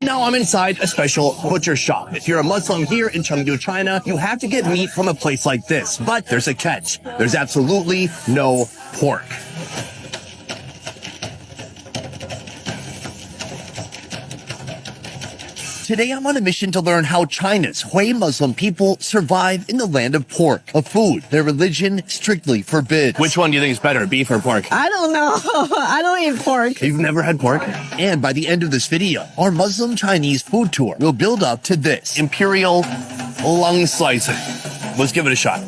Now I'm inside a special butcher shop. If you're a Muslim here in Chengdu, China, you have to get meat from a place like this. But there's a catch. There's absolutely no pork. Today I'm on a mission to learn how China's Hui Muslim people survive in the land of pork, a food their religion strictly forbids. Which one do you think is better, beef or pork? I don't know. I don't eat pork. You've never had pork? And by the end of this video, our Muslim Chinese food tour will build up to this imperial lung slicing. Let's give it a shot.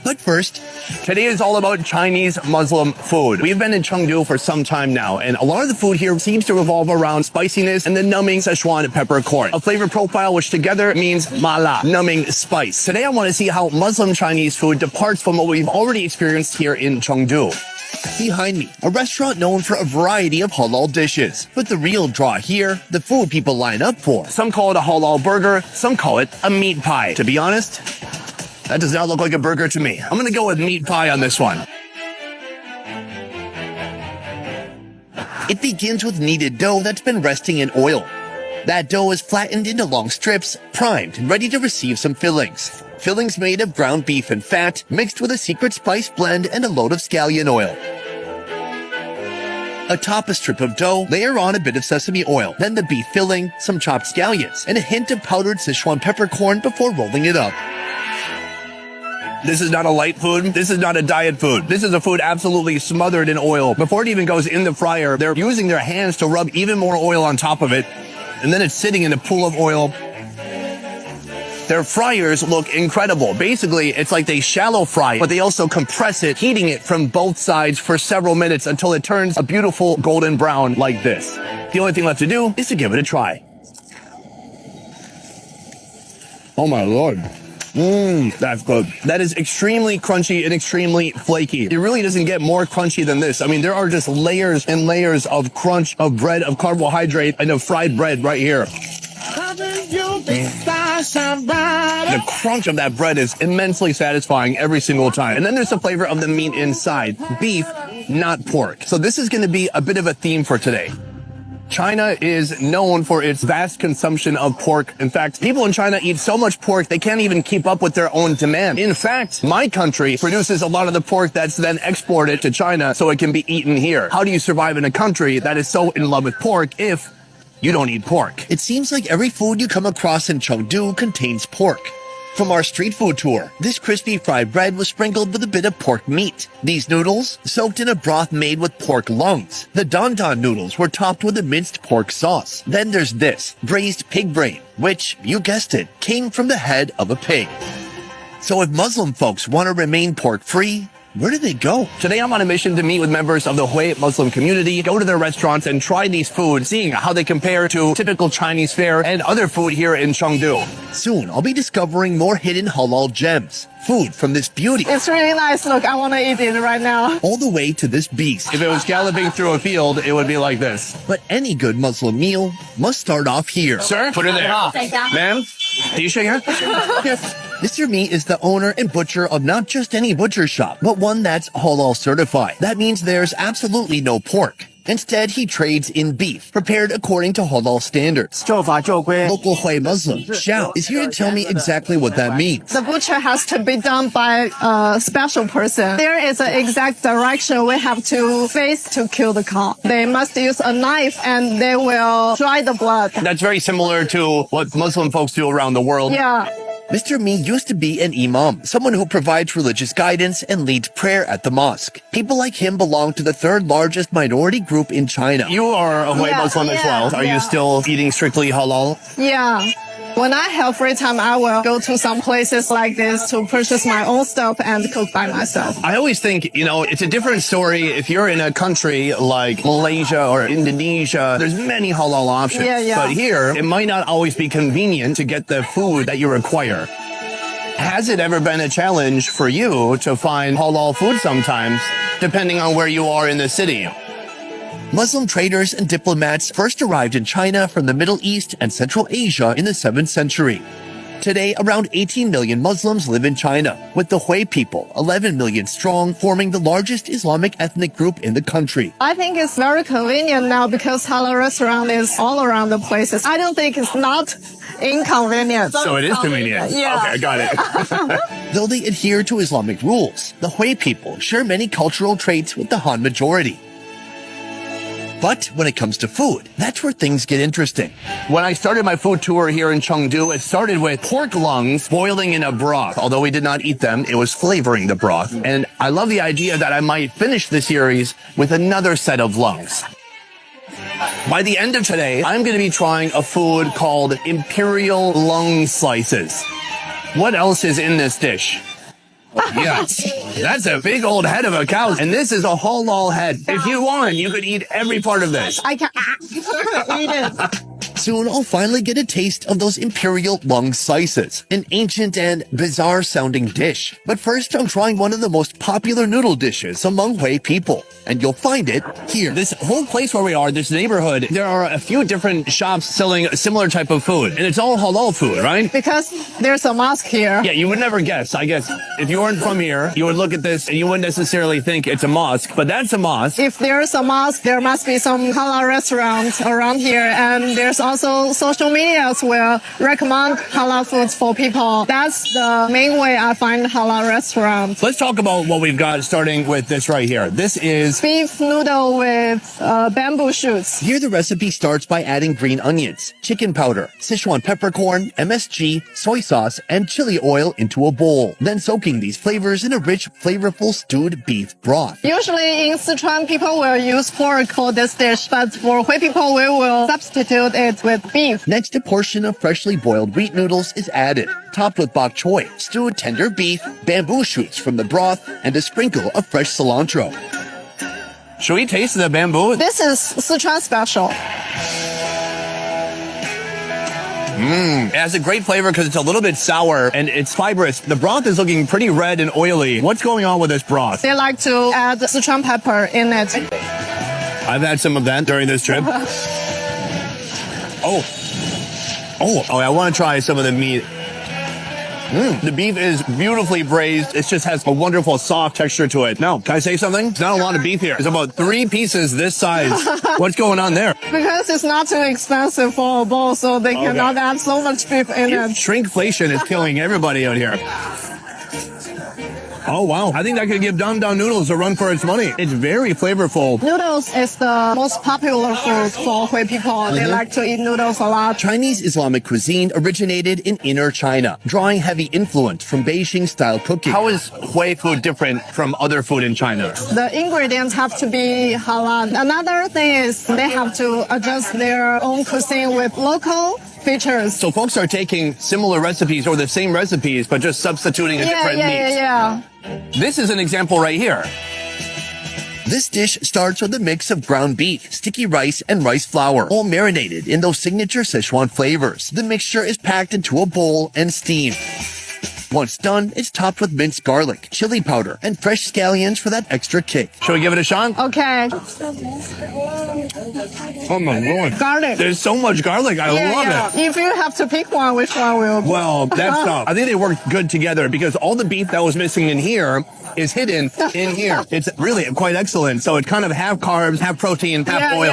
But first, today is all about Chinese Muslim food. We've been in Chengdu for some time now, and a lot of the food here seems to revolve around spiciness and the numbing Szechuan peppercorn, a flavor profile which together means mala, numbing spice. Today I want to see how Muslim Chinese food departs from what we've already experienced here in Chengdu. Behind me, a restaurant known for a variety of halal dishes. But the real draw here, the food people line up for. Some call it a halal burger, some call it a meat pie. To be honest, that does not look like a burger to me. I'm gonna go with meat pie on this one. It begins with kneaded dough that's been resting in oil. That dough is flattened into long strips, primed and ready to receive some fillings. Fillings made of ground beef and fat, mixed with a secret spice blend and a load of scallion oil. Atop a strip of dough, layer on a bit of sesame oil, then the beef filling, some chopped scallions, and a hint of powdered Szechuan peppercorn before rolling it up. This is not a light food. This is not a diet food. This is a food absolutely smothered in oil. Before it even goes in the fryer, they're using their hands to rub even more oil on top of it. And then it's sitting in a pool of oil. Their fryers look incredible. Basically, it's like they shallow fry it, but they also compress it, heating it from both sides for several minutes until it turns a beautiful golden brown like this. The only thing left to do is to give it a try. Oh my Lord. That's good. That is extremely crunchy and extremely flaky. It really doesn't get more crunchy than this. I mean, there are just layers and layers of crunch, of bread, of carbohydrate, and of fried bread right here. The crunch of that bread is immensely satisfying every single time. And then there's the flavor of the meat inside. Beef, not pork. So this is going to be a bit of a theme for today. China is known for its vast consumption of pork. In fact, people in China eat so much pork, they can't even keep up with their own demand. In fact, my country produces a lot of the pork that's then exported to China so it can be eaten here. How do you survive in a country that is so in love with pork if you don't eat pork? It seems like every food you come across in Chengdu contains pork. From our street food tour, this crispy fried bread was sprinkled with a bit of pork meat. These noodles, soaked in a broth made with pork lungs. The don don noodles were topped with a minced pork sauce. Then there's this, braised pig brain, which, you guessed it, came from the head of a pig. So if Muslim folks want to remain pork-free, where do they go? Today I'm on a mission to meet with members of the Hui Muslim community, go to their restaurants and try these foods, seeing how they compare to typical Chinese fare and other food here in Chengdu. Soon I'll be discovering more hidden halal gems, food from this beauty. It's really nice. Look, I want to eat it right now. All the way to this beast. If it was galloping through a field, it would be like this. But any good Muslim meal must start off here. Sir, put it there. Ma'am, can you shake your hand? Mr. Mi is the owner and butcher of not just any butcher shop, but one that's halal certified. That means there's absolutely no pork. Instead, he trades in beef, prepared according to halal standards. Local Hui Muslim, Xiao, is here to tell me exactly what that means. The butcher has to be done by a special person. There is an exact direction we have to face to kill the cow. They must use a knife and they will dry the blood. That's very similar to what Muslim folks do around the world. Yeah. Mr. Mi used to be an imam, someone who provides religious guidance and leads prayer at the mosque. People like him belong to the third largest minority group in China. You are a Hui Muslim as well. Are you still eating strictly halal? Yeah. When I have free time, I will go to some places like this to purchase my own stuff and cook by myself. I always think, it's a different story if you're in a country like Malaysia or Indonesia. There's many halal options. Yeah. But here, it might not always be convenient to get the food that you require. Has it ever been a challenge for you to find halal food sometimes, depending on where you are in the city? Muslim traders and diplomats first arrived in China from the Middle East and Central Asia in the 7th century. Today, around 18 million Muslims live in China, with the Hui people, 11 million strong, forming the largest Islamic ethnic group in the country. I think it's very convenient now because halal restaurant is all around the places. I don't think it's not inconvenient. So it is convenient. Yeah. Okay, got it. Though they adhere to Islamic rules, the Hui people share many cultural traits with the Han majority. But when it comes to food, that's where things get interesting. When I started my food tour here in Chengdu, it started with pork lungs boiling in a broth. Although we did not eat them, it was flavoring the broth. And I love the idea that I might finish the series with another set of lungs. By the end of today, I'm going to be trying a food called Imperial Lung Slices. What else is in this dish? Yes, that's a big old head of a cow. And this is a halal head. If you want, you could eat every part of this. I can eat it. Soon I'll finally get a taste of those imperial lung slices, an ancient and bizarre sounding dish. But first I'm trying one of the most popular noodle dishes among Hui people, and you'll find it here. This whole place where we are, this neighborhood, there are a few different shops selling a similar type of food, and it's all halal food, right? Because there's a mosque here. Yeah, you would never guess. I guess if you weren't from here, you would look at this and you wouldn't necessarily think it's a mosque, but that's a mosque. If there's a mosque, there must be some halal restaurants around here, and there's also social medias will recommend halal foods for people. That's the main way I find halal restaurants. Let's talk about what we've got, starting with this right here. This is Beef noodle with bamboo shoots. Here the recipe starts by adding green onions, chicken powder, Sichuan peppercorn, MSG, soy sauce, and chili oil into a bowl. Then soaking these flavors in a rich, flavorful stewed beef broth. Usually in Sichuan, people will use pork for this dish, but for Hui people, we will substitute it with beef. Next, a portion of freshly boiled wheat noodles is added, topped with bok choy, stewed tender beef, bamboo shoots from the broth, and a sprinkle of fresh cilantro. Should we taste the bamboo? This is Sichuan special. It has a great flavor because it's a little bit sour and it's fibrous. The broth is looking pretty red and oily. What's going on with this broth? They like to add Sichuan pepper in it. I've had some of that during this trip. I want to try some of the meat. The beef is beautifully braised. It just has a wonderful soft texture to it. Now, can I say something? It's not a lot of beef here. It's about 3 pieces this size. What's going on there? Because it's not too expensive for a bowl, so they cannot add so much beef in it. Shrinkflation is killing everybody out here. Oh, wow. I think that could give Don Don Noodles a run for its money. It's very flavorful. Noodles is the most popular food for Hui people. They like to eat noodles a lot. Chinese Islamic cuisine originated in inner China, drawing heavy influence from Beijing-style cooking. How is Hui food different from other food in China? The ingredients have to be halal. Another thing is they have to adjust their own cuisine with local features. So folks are taking similar recipes or the same recipes, but just substituting a different meat. Yeah. This is an example right here. This dish starts with a mix of ground beef, sticky rice, and rice flour, all marinated in those signature Sichuan flavors. The mixture is packed into a bowl and steamed. Once done, it's topped with minced garlic, chili powder, and fresh scallions for that extra kick. Shall we give it a shot? Okay. Oh my Lord. Garlic. There's so much garlic. I love it. If you have to pick one, which one will? Well, that's tough. I think they work good together because all the beef that was missing in here is hidden in here. It's really quite excellent. So it's kind of half carbs, half protein, half oil.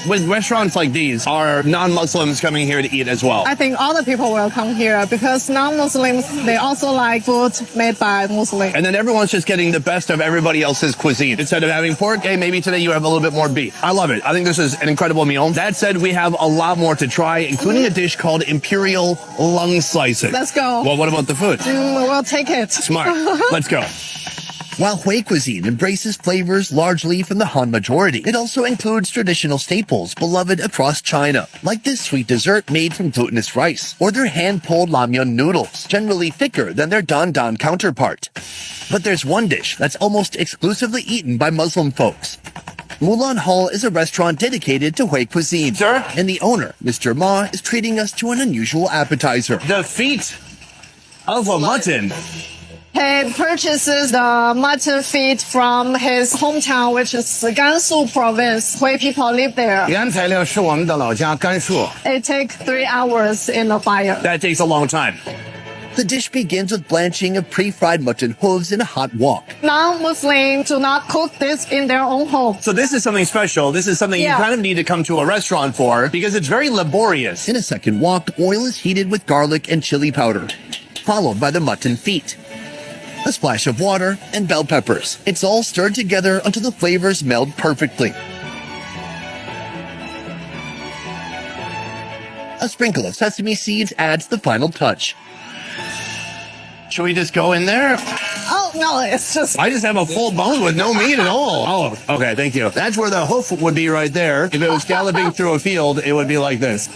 With restaurants like these, are non-Muslims coming here to eat as well? I think all the people will come here because non-Muslims, they also like food made by Muslims. And then everyone's just getting the best of everybody else's cuisine. Instead of having pork, hey, maybe today you have a little bit more beef. I love it. I think this is an incredible meal. That said, we have a lot more to try, including a dish called Imperial Lung Slices. Let's go. Well, what about the food? We'll take it. Smart. Let's go. While Hui cuisine embraces flavors largely from the Han majority, it also includes traditional staples beloved across China, like this sweet dessert made from glutinous rice, or their hand-pulled ramyun noodles, generally thicker than their dan dan counterpart. But there's one dish that's almost exclusively eaten by Muslim folks. Mulan Hall is a restaurant dedicated to Hui cuisine. Sir? And the owner, Mr. Ma, is treating us to an unusual appetizer. The feet of a mutton. He purchases the mutton feet from his hometown, which is Gansu province, where people live there. 原材料是我们的老家甘肃。 It takes 3 hours in the fire. That takes a long time. The dish begins with blanching of pre-fried mutton hooves in a hot wok. Non-Muslims do not cook this in their own home. So this is something special. This is something you kind of need to come to a restaurant for because it's very laborious. In a second wok, oil is heated with garlic and chili powder, followed by the mutton feet. A splash of water and bell peppers. It's all stirred together until the flavors meld perfectly. A sprinkle of sesame seeds adds the final touch. Should we just go in there? Oh, no, it's just... I just have a full bone with no meat at all. Oh, okay, thank you. That's where the hoof would be right there. If it was galloping through a field, it would be like this.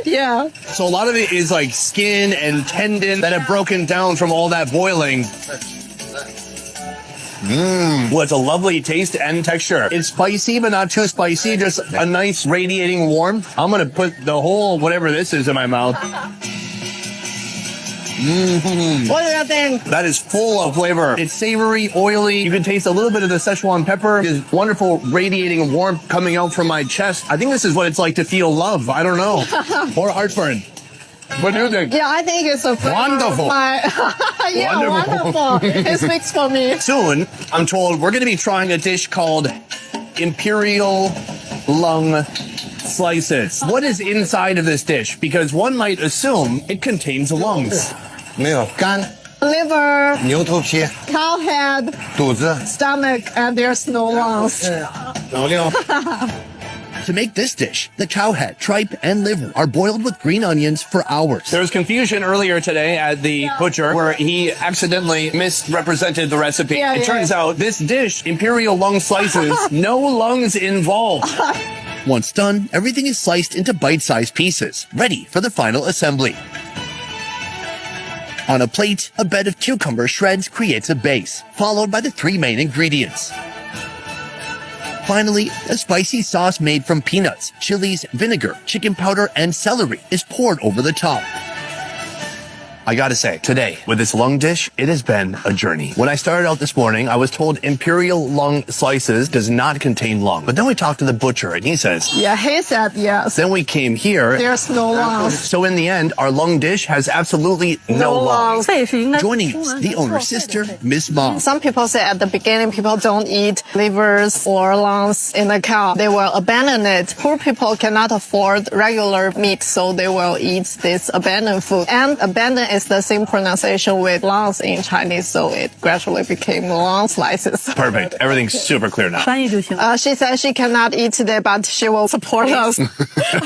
Yeah. So a lot of it is like skin and tendon that have broken down from all that boiling. Well, it's a lovely taste and texture. It's spicy, but not too spicy. Just a nice radiating warmth. I'm going to put the whole whatever this is in my mouth. What do you think? That is full of flavor. It's savory, oily. You can taste a little bit of the Szechuan pepper. There's wonderful radiating warmth coming out from my chest. I think this is what it's like to feel love. I don't know. Or heartburn. What do you think? Yeah, I think it's a Wonderful. Yeah, wonderful. It speaks for me. Soon, I'm told we're going to be trying a dish called Imperial Lung Slices. What is inside of this dish? Because one might assume it contains lungs. 没有肝、 Liver, 牛头皮、 cow head, 肚子、 stomach, and there's no lungs. 脑料。 To make this dish, the cow head, tripe, and liver are boiled with green onions for hours. There was confusion earlier today at the butcher where he accidentally misrepresented the recipe. Yeah, It turns out this dish, Imperial Lung Slices, no lungs involved. Once done, everything is sliced into bite-sized pieces, ready for the final assembly. On a plate, a bed of cucumber shreds creates a base, followed by the 3 main ingredients. Finally, a spicy sauce made from peanuts, chilies, vinegar, chicken powder, and celery is poured over the top. I gotta say, today, with this lung dish, it has been a journey. When I started out this morning, I was told Imperial Lung Slices does not contain lung. But then we talked to the butcher, and he says... Yeah, he said yes. Then we came here... There's no lungs. So in the end, our lung dish has absolutely no lungs. Joining us, the owner's sister, Miss Ma. Some people say at the beginning people don't eat livers or lungs in a cow. They will abandon it. Poor people cannot afford regular meat, so they will eat this abandoned food. And abandoned is the same pronunciation with lungs in Chinese, so it gradually became lung slices. Perfect. Everything's super clear now. She said she cannot eat today, but she will support us.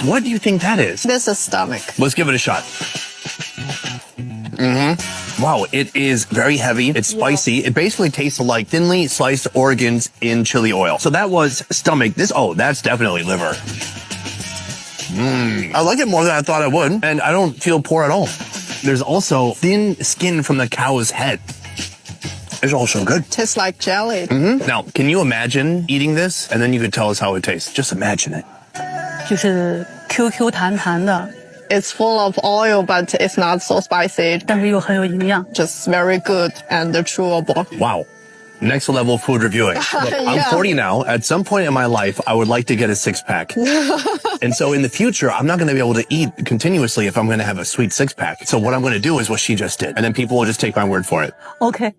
What do you think that is? This is stomach. Let's give it a shot. Wow, it is very heavy. It's spicy. It basically tastes like thinly sliced organs in chili oil. So that was stomach. That's definitely liver. I like it more than I thought I would, and I don't feel poor at all. There's also thin skin from the cow's head. It's also good. Tastes like jelly. Now, can you imagine eating this? And then you could tell us how it tastes. Just imagine it. 就是 QQ 弹弹的， It's full of oil, but it's not so spicy. 但是又很有营养。 Just very good and chewable. Wow. Next level food reviewing. Look, I'm 40 now. At some point in my life, I would like to get a 6-pack. And so in the future, I'm not going to be able to eat continuously if I'm going to have a sweet 6-pack. So what I'm going to do is what she just did. And then people will just take my word for it. OK，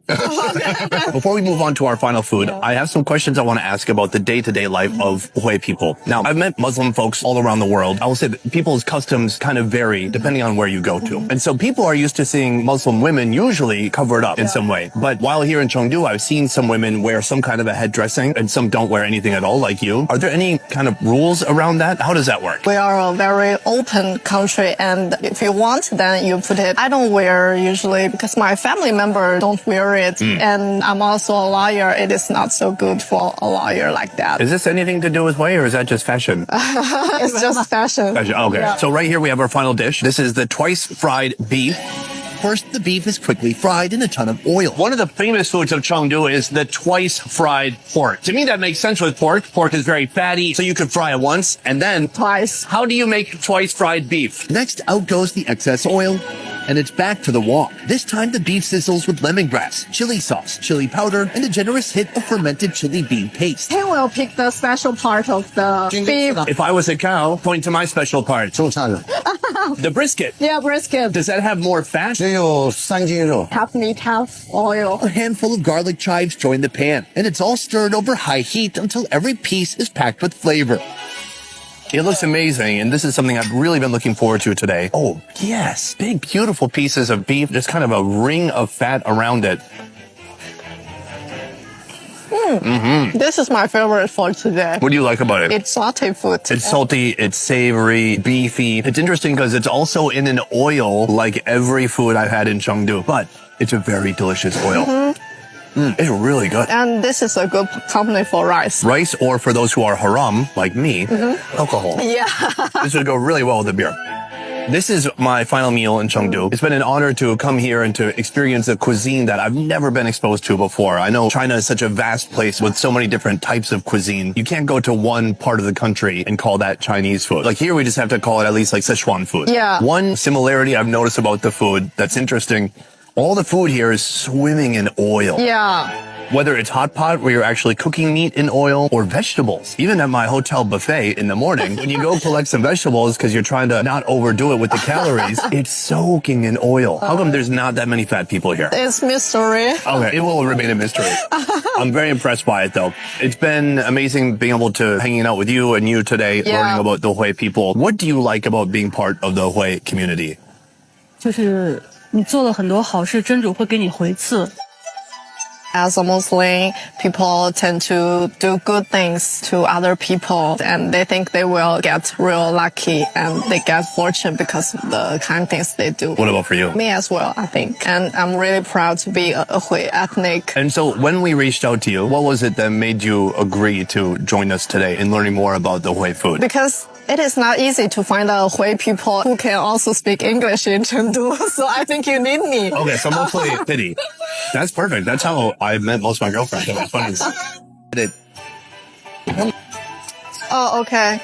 Before we move on to our final food, I have some questions I want to ask about the day-to-day life of Hui people. Now, I've met Muslim folks all around the world. I will say that people's customs kind of vary depending on where you go to. And so people are used to seeing Muslim women usually covered up in some way. But while here in Chengdu, I've seen some women wear some kind of a head dressing and some don't wear anything at all like you. Are there any kind of rules around that? How does that work? We are a very open country, and if you want, then you put it. I don't wear usually because my family member don't wear it, and I'm also a lawyer. It is not so good for a lawyer like that. Is this anything to do with Hui or is that just fashion? It's just fashion. Fashion. Okay. Yeah. So right here we have our final dish. This is the twice fried beef. First, the beef is quickly fried in a ton of oil. One of the famous foods of Chengdu is the twice fried pork. To me, that makes sense with pork. Pork is very fatty, so you could fry it once and then Twice. How do you make twice fried beef? Next, out goes the excess oil, and it's back to the wok. This time the beef sizzles with lemongrass, chili sauce, chili powder, and a generous hit of fermented chili bean paste. He will pick the special part of the beef. If I was a cow, point to my special part. 中下肉， The brisket. Yeah, brisket. Does that have more fat? 只有3斤肉。 Half meat, half oil. A handful of garlic chives join the pan, and it's all stirred over high heat until every piece is packed with flavor. It looks amazing, and this is something I've really been looking forward to today. Oh, yes. Big, beautiful pieces of beef. There's kind of a ring of fat around it. This is my favorite for today. What do you like about it? It's sauté food. It's salty, it's savory, beefy. It's interesting because it's also in an oil like every food I've had in Chengdu, but it's a very delicious oil. It's really good. And this is a good company for rice. Rice, or for those who are haram, like me, alcohol. Yeah. This would go really well with the beer. This is my final meal in Chengdu. It's been an honor to come here and to experience a cuisine that I've never been exposed to before. I know China is such a vast place with so many different types of cuisine. You can't go to one part of the country and call that Chinese food. Like here, we just have to call it at least like Sichuan food. Yeah. One similarity I've noticed about the food that's interesting, all the food here is swimming in oil. Yeah. Whether it's hot pot where you're actually cooking meat in oil or vegetables. Even at my hotel buffet in the morning, when you go collect some vegetables because you're trying to not overdo it with the calories, it's soaking in oil. How come there's not that many fat people here? It's mystery. Okay, it will remain a mystery. I'm very impressed by it though. It's been amazing being able to hanging out with you and you today, Yeah. learning about the Hui people. What do you like about being part of the Hui community? 就是你做了很多好事，真主会给你回赐。 As a Muslim, people tend to do good things to other people and they think they will get real lucky and they get fortune because of the kind things they do. What about for you? Me as well, I think. And I'm really proud to be a Hui ethnic. And so when we reached out to you, what was it that made you agree to join us today in learning more about the Hui food? Because it is not easy to find a Hui people who can also speak English in Chengdu. So I think you need me. Okay, so mostly pity. That's perfect. That's how I met most of my girlfriends. It was funny. Oh, okay.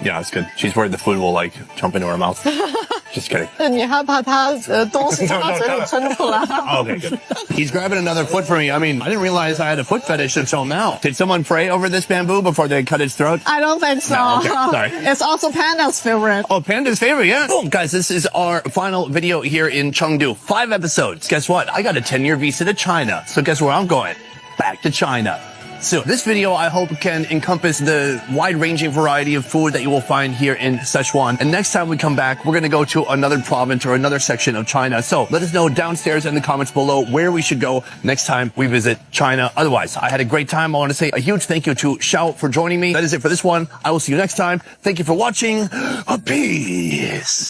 Yeah, it's good. She's worried the food will like jump into her mouth. Just kidding. 你害怕它东西从它嘴里喷出来。 Okay, good. He's grabbing another foot for me. I mean, I didn't realize I had a foot fetish until now. Did someone pray over this bamboo before they cut its throat? I don't think so. No, okay, sorry. It's also Panda's favorite. Oh, Panda's favorite, yeah. Boom, guys, this is our final video here in Chengdu. 5 episodes. Guess what? I got a 10-year visa to China. So guess where I'm going? Back to China. So this video, I hope, can encompass the wide-ranging variety of food that you will find here in Sichuan. And next time we come back, we're going to go to another province or another section of China. So let us know downstairs in the comments below where we should go next time we visit China. Otherwise, I had a great time. I want to say a huge thank you to Xiao for joining me. That is it for this one. I will see you next time. Thank you for watching. Peace.